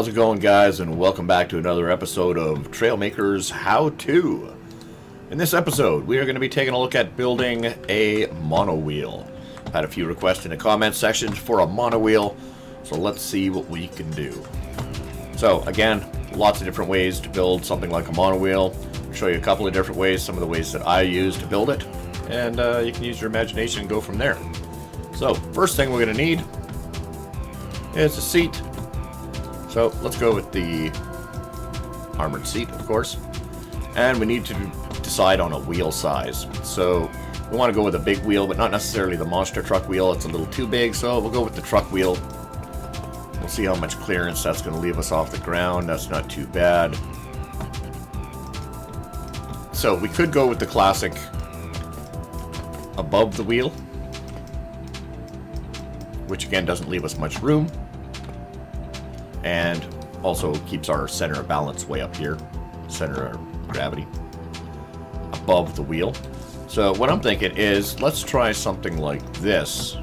How's it going, guys, and welcome back to another episode of Trailmakers How To. In this episode, we are going to be taking a look at building a monowheel. I've had a few requests in the comment section for a monowheel, so let's see what we can do. So, again, lots of different ways to build something like a monowheel. I'll show you a couple of different ways, some of the ways that I use to build it, and you can use your imagination and go from there. So, first thing we're going to need is a seat. So let's go with the armored seat, of course. And we need to decide on a wheel size. So we want to go with a big wheel, but not necessarily the monster truck wheel. It's a little too big, so we'll go with the truck wheel. We'll see how much clearance that's going to leave us off the ground. That's not too bad. So we could go with the classic above the wheel, which again doesn't leave us much room. And also keeps our center of balance way up here, center of gravity, above the wheel. So what I'm thinking is, let's try something like this.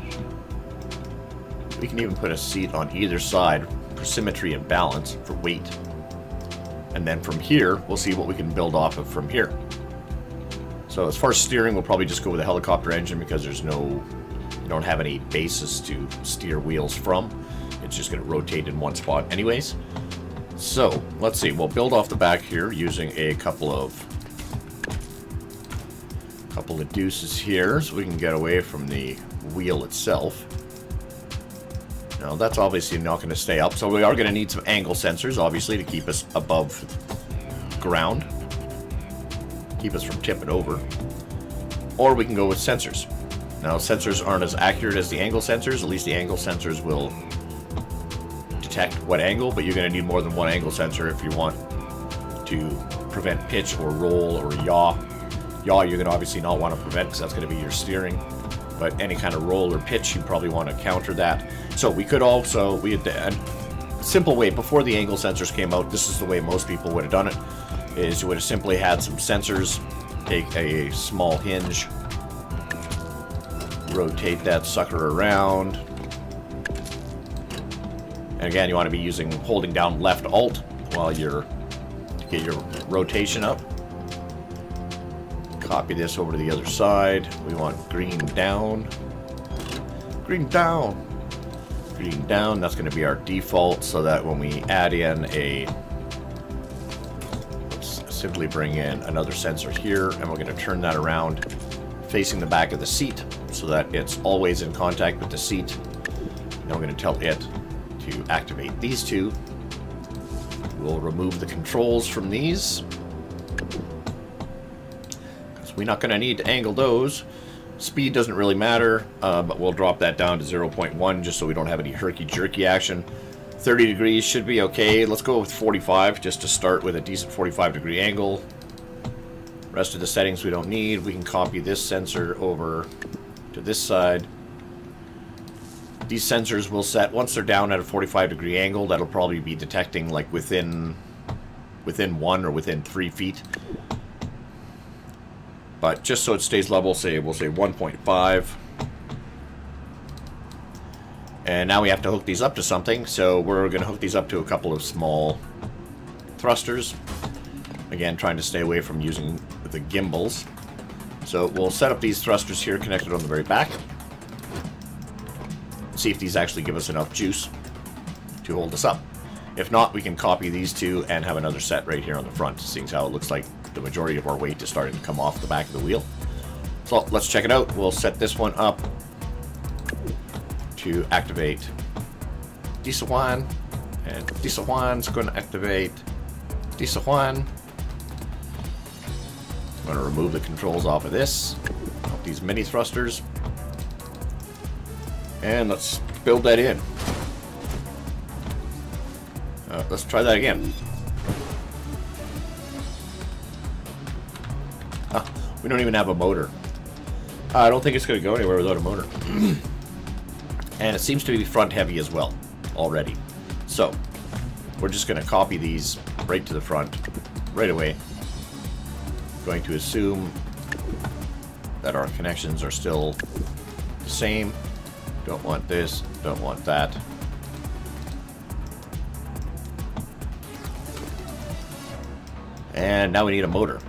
We can even put a seat on either side for symmetry and balance, for weight. And then from here, we'll see what we can build off of from here. So as far as steering, we'll probably just go with a helicopter engine because there's no, you don't have any basis to steer wheels from. It's just going to rotate in one spot anyways. So, let's see. We'll build off the back here using a couple of deuces here so we can get away from the wheel itself. Now, that's obviously not going to stay up, so we are going to need some angle sensors, obviously, to keep us above ground. Keep us from tipping over. Or we can go with sensors. Now, sensors aren't as accurate as the angle sensors. At least the angle sensors will detect what angle, but you're going to need more than one angle sensor if you want to prevent pitch or roll or yaw. Yaw you're going to obviously not want to prevent because that's going to be your steering, but any kind of roll or pitch you probably want to counter that. So we could also, we had a simple way before the angle sensors came out, this is the way most people would have done it, is you would have simply had some sensors, take a small hinge, rotate that sucker around. And again, you want to be holding down left Alt while to get your rotation up. Copy this over to the other side. We want green down. Green down. Green down. That's going to be our default, so that when we add in let's simply bring in another sensor here, and we're going to turn that around facing the back of the seat so that it's always in contact with the seat. Now we're going to tell it to activate these two. We'll remove the controls from these because we're not going to need to angle those. Speed doesn't really matter, but we'll drop that down to 0.1 just so we don't have any herky-jerky action. 30 degrees should be okay. Let's go with 45 just to start with a decent 45-degree angle. Rest of the settings we don't need. We can copy this sensor over to this side. These sensors will set, once they're down at a 45-degree angle, that'll probably be detecting like within 1 or within 3 feet. But just so it stays level, we'll say 1.5. And now we have to hook these up to something, so we're going to hook these up to a couple of small thrusters. Again, trying to stay away from using the gimbals. So we'll set up these thrusters here connected on the very back. See if these actually give us enough juice to hold us up. If not, we can copy these two and have another set right here on the front, seeing how it looks like the majority of our weight is starting to come off the back of the wheel. So let's check it out. We'll set this one up to activate diesel one, and diesel one's going to activate diesel one. I'm going to remove the controls off of this, off these mini thrusters. And let's build that in. Let's try that again. We don't even have a motor. I don't think it's going to go anywhere without a motor. And it seems to be front heavy as well already. So we're just going to copy these right to the front right away. Going to assume that our connections are still the same. Don't want this, don't want that. And now we need a motor.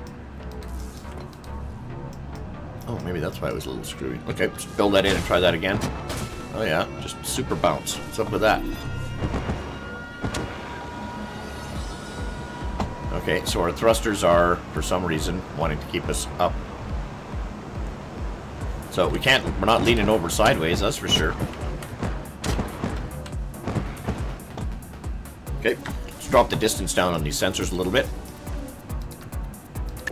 Oh, maybe that's why it was a little screwy. Okay, let's build that in and try that again. Oh yeah, just super bounce. What's up with that? Okay, so our thrusters are, for some reason, wanting to keep us up. So we're not leaning over sideways, that's for sure. Okay, let's drop the distance down on these sensors a little bit.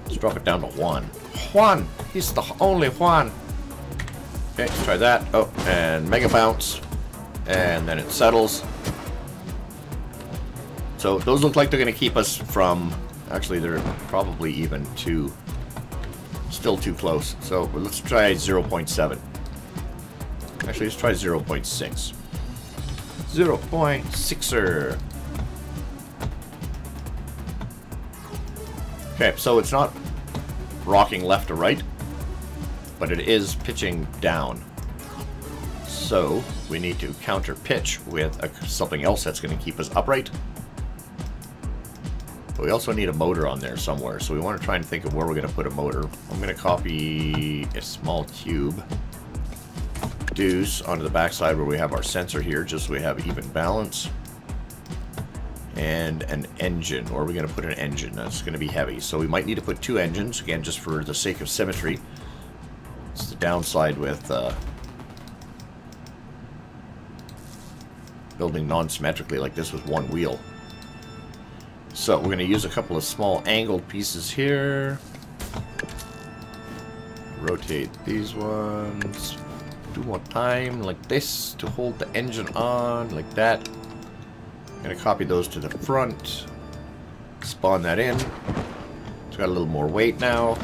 Let's drop it down to 1. Juan! He's the only Juan! Okay, let's try that. Oh, and mega bounce. And then it settles. So those look like they're going to keep us from... Actually, they're probably even still too close. So let's try 0.7. Actually, let's try 0.6. 0.6er. Okay, so it's not rocking left to right, but it is pitching down. So we need to counter pitch with something else that's going to keep us upright. But we also need a motor on there somewhere, so we want to try and think of where we're going to put a motor. I'm going to copy a small cube, deuce onto the backside where we have our sensor here, just so we have even balance. And an engine. Where are we going to put an engine? That's going to be heavy, so we might need to put 2 engines, again, just for the sake of symmetry. It's the downside with building non-symmetrically like this with one wheel. So we're going to use a couple of small angled pieces here. Rotate these ones 2 more times like this to hold the engine on, like that. I'm going to copy those to the front. Spawn that in. It's got a little more weight now.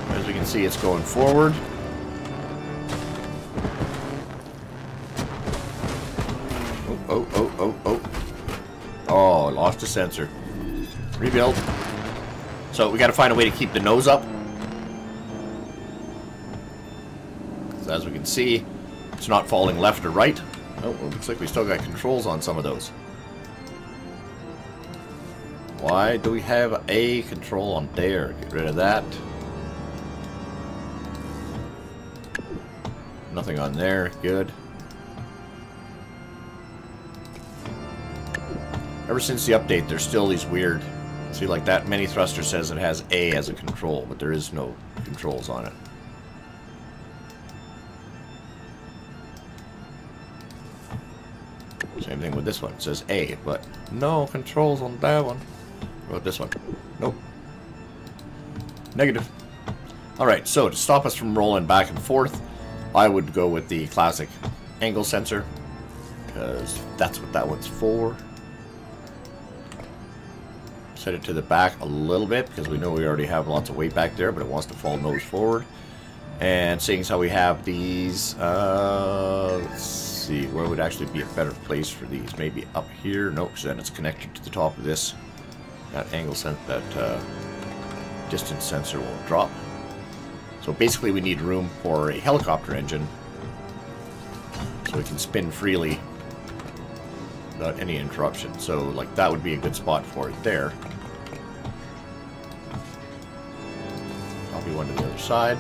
As we can see, it's going forward. Oh, lost a sensor. Rebuild. So we got to find a way to keep the nose up. So as we can see, it's not falling left or right. Oh, it looks like we still got controls on some of those. Why do we have a control on there? Get rid of that. Nothing on there. Good. Ever since the update, there's still these weird... See, like that mini thruster says it has A as a control, but there is no controls on it. Same thing with this one. It says A, but no controls on that one. What about this one? Nope. Negative. Alright, so to stop us from rolling back and forth, I would go with the classic angle sensor, because that's what that one's for. Set it to the back a little bit, because we know we already have lots of weight back there, but it wants to fall nose forward. And seeing as how we have these, let's see, where would actually be a better place for these? Maybe up here? No, because then it's connected to the top of this. That angle that distance sensor won't drop. So basically we need room for a helicopter engine, so we can spin freely without any interruption. So like that would be a good spot for it there. Copy one to the other side.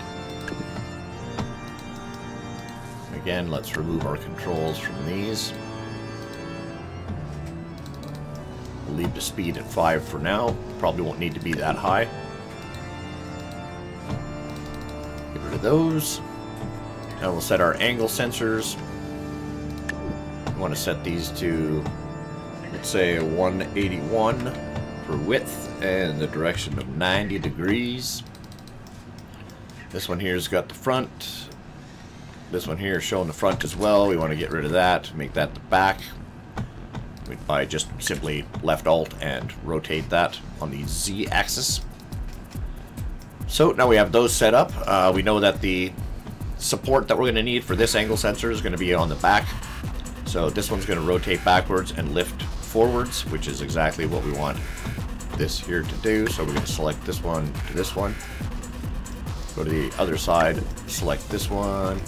Again, let's remove our controls from these. We'll leave the speed at 5 for now. Probably won't need to be that high. Get rid of those. Now we'll set our angle sensors. We want to set these to, let's say, 181 for width and the direction of 90 degrees. This one here's got the front. This one here is showing the front as well. We want to get rid of that, make that the back. By just simply left alt and rotate that on the Z axis. So now we have those set up. We know that the support that we're going to need for this angle sensor is going to be on the back. So this one's going to rotate backwards and lift forwards, which is exactly what we want this here to do. So we're going to select this one to this one. Go to the other side, select this one,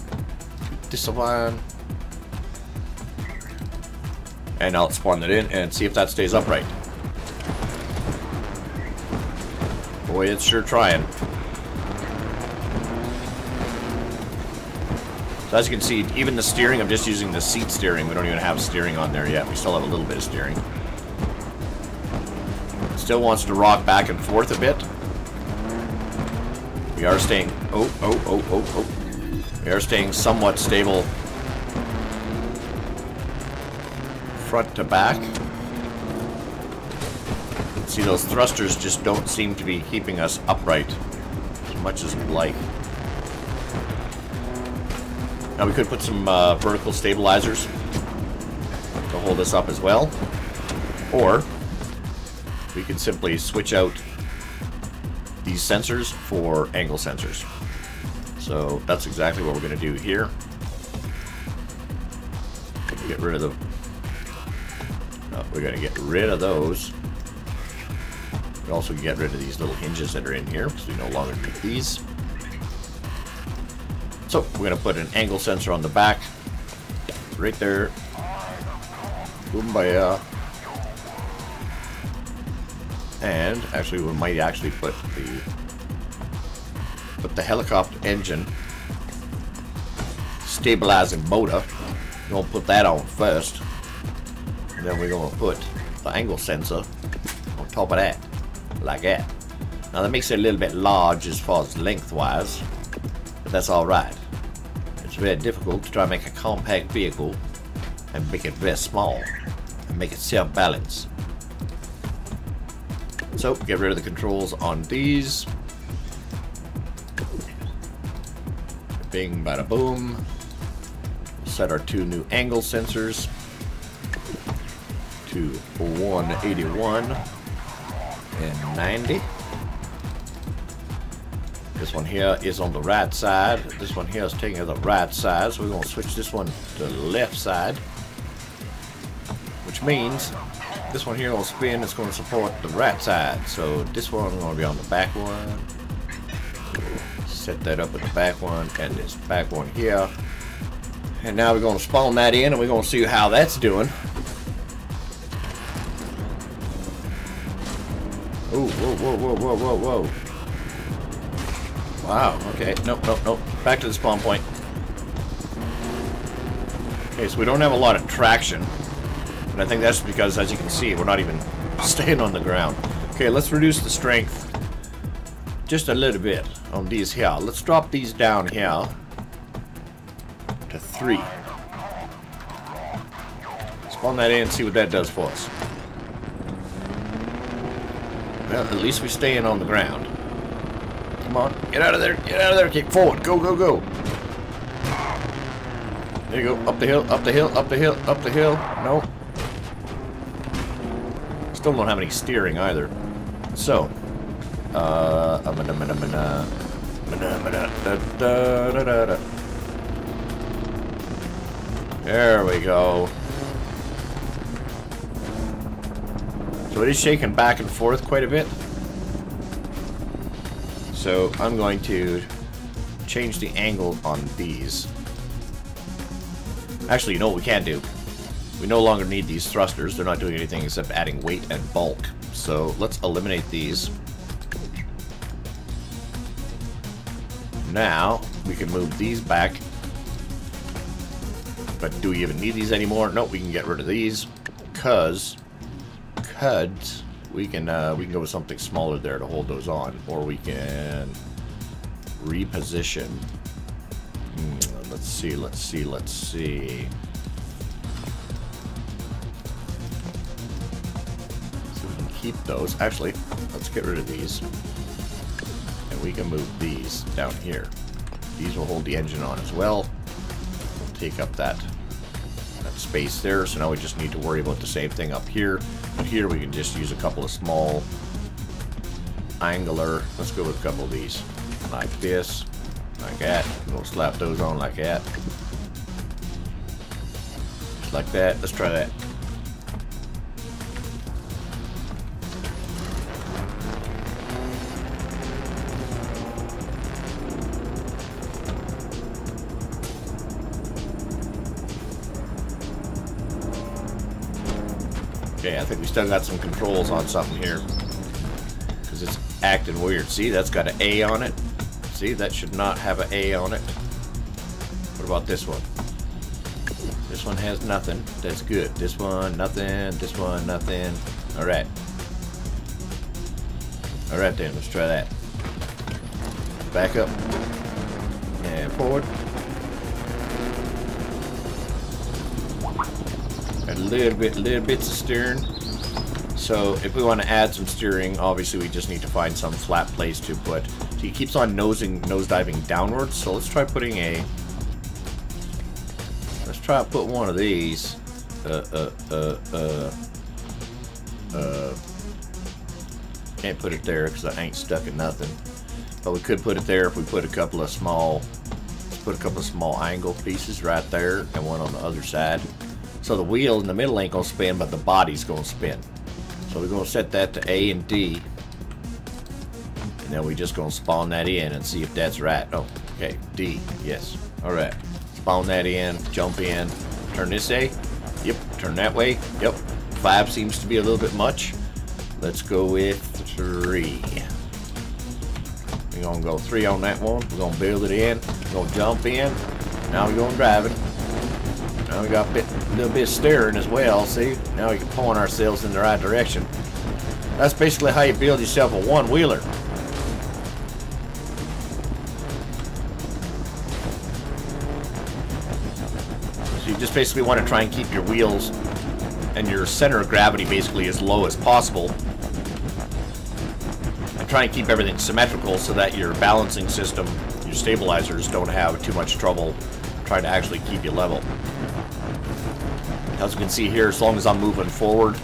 this one. And now let's spawn that in and see if that stays upright. Boy, it's sure trying. So as you can see, even the steering, I'm just using the seat steering. We don't even have steering on there yet. We still have a little bit of steering. Still wants to rock back and forth a bit. We are staying... We are staying somewhat stable front to back. See, those thrusters just don't seem to be keeping us upright as much as we'd like. Now we could put some vertical stabilizers to hold us up as well. Or we can simply switch out these sensors for angle sensors. So that's exactly what we're going to do here. Get rid of the... Oh, we're going to get rid of those. We also get rid of these little hinges that are in here because we no longer need these. So we're going to put an angle sensor on the back. Right there. Boom-baya. And actually we might actually put the helicopter engine stabilizing motor. We're going to put that on first. And then we're going to put the angle sensor on top of that. Like that. Now that makes it a little bit large as far as lengthwise. But that's alright. It's very difficult to try and make a compact vehicle and make it very small. And make it self-balance. So, get rid of the controls on these. Bing, bada boom. Set our two new angle sensors to 181 and 90. This one here is on the right side. This one here is taking the right side, so we're going to switch this one to the left side. Which means this one here will spin, it's going to support the right side. So this one is going to be on the back one. Set that up with the back one and this back one here. And now we're going to spawn that in and we're going to see how that's doing. Ooh, whoa, whoa, whoa, whoa, whoa, whoa. Wow, okay. Nope, nope, nope. Back to the spawn point. Okay, so we don't have a lot of traction. And I think that's because, as you can see, we're not even staying on the ground. Okay, let's reduce the strength just a little bit on these here. Let's drop these down here to 3. Spawn that in and see what that does for us. Well, at least we're staying on the ground. Come on, get out of there, get out of there, kick forward, go, go, go. There you go, up the hill, up the hill, up the hill, up the hill. No. Still don't have any steering either. So, there we go. So it is shaking back and forth quite a bit. So I'm going to change the angle on these. Actually, you know what we can do? We no longer need these thrusters. They're not doing anything except adding weight and bulk. So let's eliminate these. Now we can move these back. But do we even need these anymore? Nope, we can get rid of these. Cause we can go with something smaller there to hold those on, or we can reposition. Let's see, let's see, let's see. So we can keep those. Actually, let's get rid of these, and we can move these down here. These will hold the engine on as well. We'll take up that space there. So now we just need to worry about the same thing up here. But here we can just use a couple of small angular. Let's go with a couple of these, like this, like that. We'll slap those on like that, just like that. Let's try that. Okay, I think we still got some controls on something here. Because it's acting weird. See, that's got an A on it. See, that should not have an A on it. What about this one? This one has nothing. That's good. This one, nothing. This one, nothing. Alright. Alright then, let's try that. Back up. And forward. Got little bits of steering. So if we want to add some steering, obviously we just need to find some flat place to put. So he keeps on nosediving downwards. So let's try putting a. Let's try to put one of these. Can't put it there because I ain't stuck in nothing. But we could put it there if we put a couple of small. Let's put a couple of small angle pieces right there and one on the other side. So the wheel in the middle ain't gonna spin, but the body's gonna spin. So we're gonna set that to A and D. And then we're just gonna spawn that in and see if that's right. Oh, okay, D, yes. Alright. Spawn that in, jump in. Turn this A. Yep, turn that way. Yep. 5 seems to be a little bit much. Let's go with 3. We're gonna go 3 on that one. We're gonna build it in. We're gonna jump in. Now we're gonna drive it. Now we got a little bit of steering as well, see? Now we can point ourselves in the right direction. That's basically how you build yourself a one-wheeler. So you just basically want to try and keep your wheels and your center of gravity basically as low as possible. And try and keep everything symmetrical so that your balancing system, your stabilizers, don't have too much trouble trying to actually keep you level. As you can see here, as long as I'm moving forward,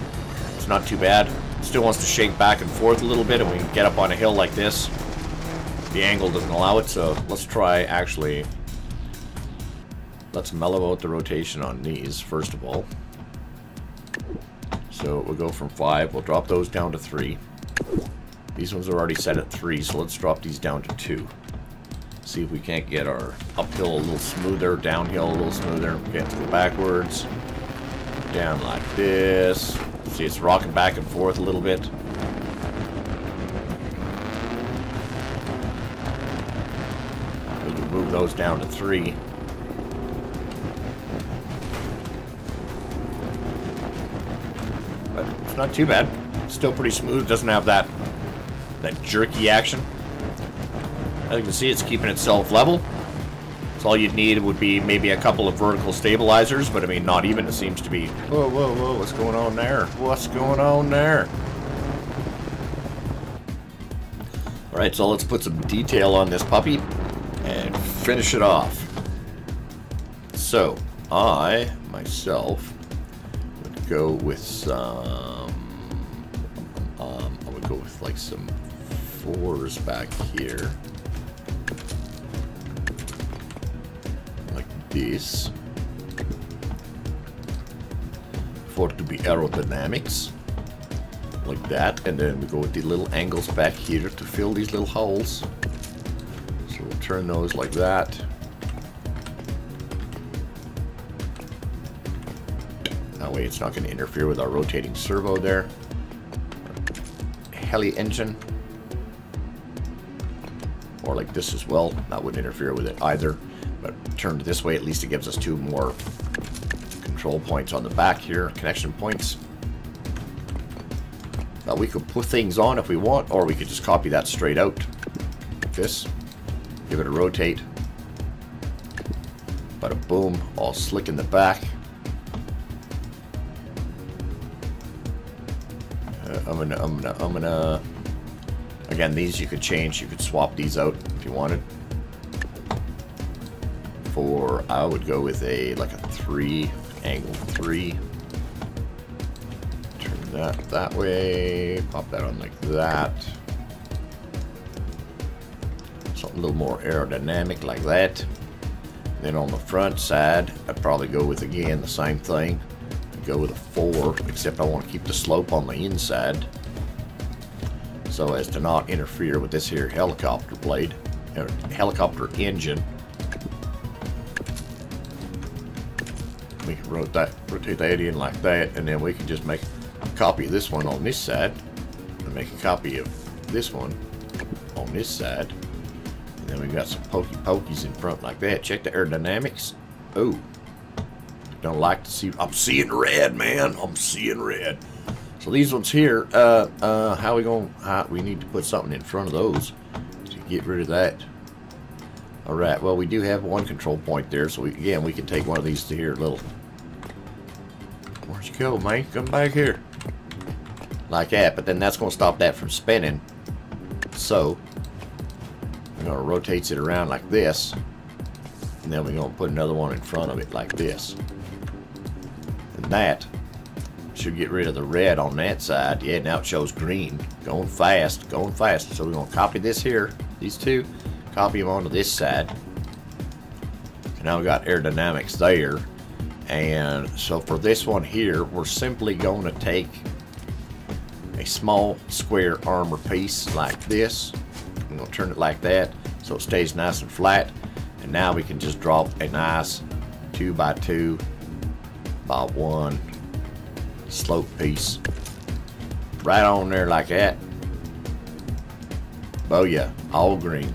it's not too bad. Still wants to shake back and forth a little bit, and we can get up on a hill like this. The angle doesn't allow it, so let's try actually. Let's mellow out the rotation on these first of all. So we'll go from 5. We'll drop those down to 3. These ones are already set at 3, so let's drop these down to 2. See if we can't get our uphill a little smoother, downhill a little smoother. Okay, let's go backwards. Down like this. See, it's rocking back and forth a little bit. We can move those down to 3. But it's not too bad. It's still pretty smooth. It doesn't have that jerky action. As you can see, it's keeping itself level. So all you'd need would be maybe a couple of vertical stabilizers, but I mean, not even. It seems to be. Whoa, whoa, whoa! What's going on there? What's going on there? All right, so let's put some detail on this puppy and finish it off. So I myself would go with some. I would go with like some 4s back here. This for it to be aerodynamics like that, and then we go with the little angles back here to fill these little holes. So we'll turn those like that. That way it's not going to interfere with our rotating servo there. Heli engine, or like this as well, that wouldn't interfere with it either. But turned this way, at least it gives us 2 more control points on the back here, connection points. Now we could put things on if we want, or we could just copy that straight out. Like this. Give it a rotate. Bada boom, all slick in the back. I'm gonna. Again, these you could change. You could swap these out if you wanted. Or I would go with like a 3, angle 3. Turn that way. Pop that on like that. Something a little more aerodynamic like that. Then on the front side, I'd probably go with, again, the same thing. I'd go with a 4, except I want to keep the slope on the inside so as to not interfere with this here helicopter blade, or helicopter engine. We can rotate that in like that, and then we can just make copy of this one on this side, and make a copy of this one on this side, and then we got some pokey pokies in front like that. Check the aerodynamics. Oh, don't like to see. I'm seeing red, man. I'm seeing red. So these ones here, how we gonna? We need to put something in front of those to get rid of that. All right. Well, we do have one control point there, so again we can take one of these to here, little. Where'd you go, man? Come back here. Like that, but then that's going to stop that from spinning. So, we're going to rotate it around like this. And then we're going to put another one in front of it like this. And that should get rid of the red on that side. Yeah, now it shows green. Going fast, going fast. So we're going to copy this here, these two, copy them onto this side. And now we got aerodynamics there. And so for this one here, we're simply going to take a small square armor piece like this. I'm going to turn it like that so it stays nice and flat. And now we can just drop a nice 2x2 by 1 slope piece right on there like that. Oh yeah, all green.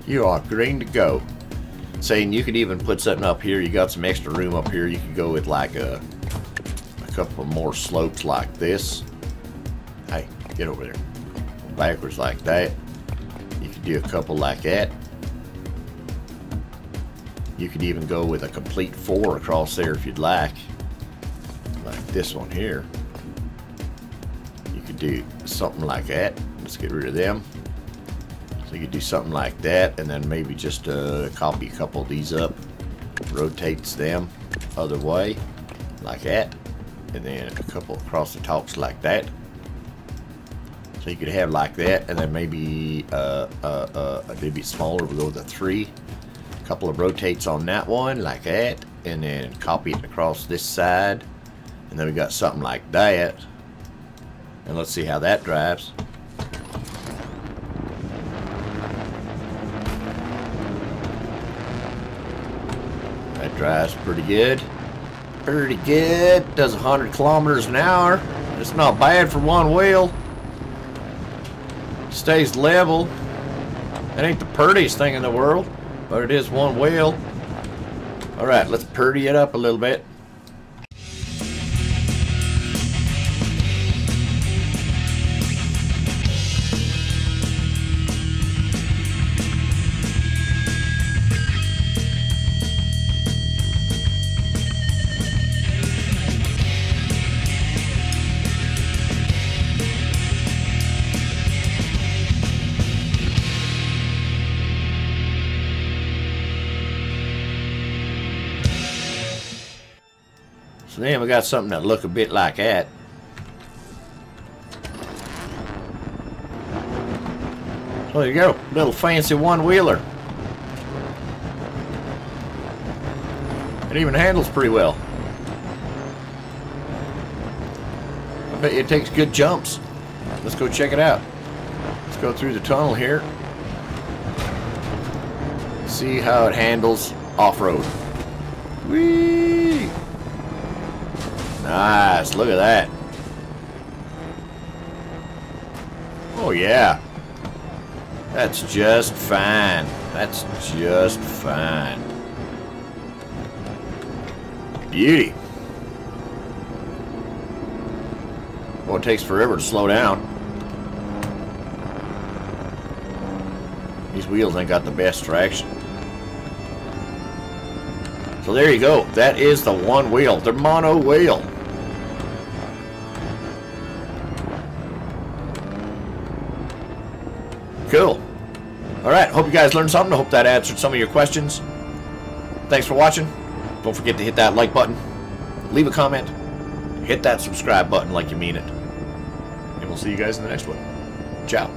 You are green to go. Saying you could even put something up here. You got some extra room up here. You could go with like a couple more slopes like this. Hey, get over there. Backwards like that. You could do a couple like that. You could even go with a complete 4 across there if you'd like this one here. You could do something like that. Let's get rid of them. So you could do something like that, and then maybe just copy a couple of these up, rotates them other way like that, and then a couple across the tops like that. So you could have like that, and then maybe maybe smaller. We'll go with a 3. A couple of rotates on that one like that, and then copy it across this side, and then we got something like that. And let's see how that drives. That drives pretty good. Pretty good. Does 100 kilometers an hour. It's not bad for one wheel. Stays level. It ain't the prettiest thing in the world, but it is one wheel. Alright, let's purdy it up a little bit. So then we got something that look a bit like that. So there you go, little fancy one-wheeler. It even handles pretty well. I bet you it takes good jumps. Let's go check it out. Let's go through the tunnel here. See how it handles off-road. Whee! Nice, look at that. Oh yeah. That's just fine. That's just fine. Beauty. Well, it takes forever to slow down. These wheels ain't got the best traction. So there you go. That is the one wheel, the mono wheel. Cool. Alright, hope you guys learned something. I hope that answered some of your questions. Thanks for watching. Don't forget to hit that like button. Leave a comment. Hit that subscribe button like you mean it. And we'll see you guys in the next one. Ciao.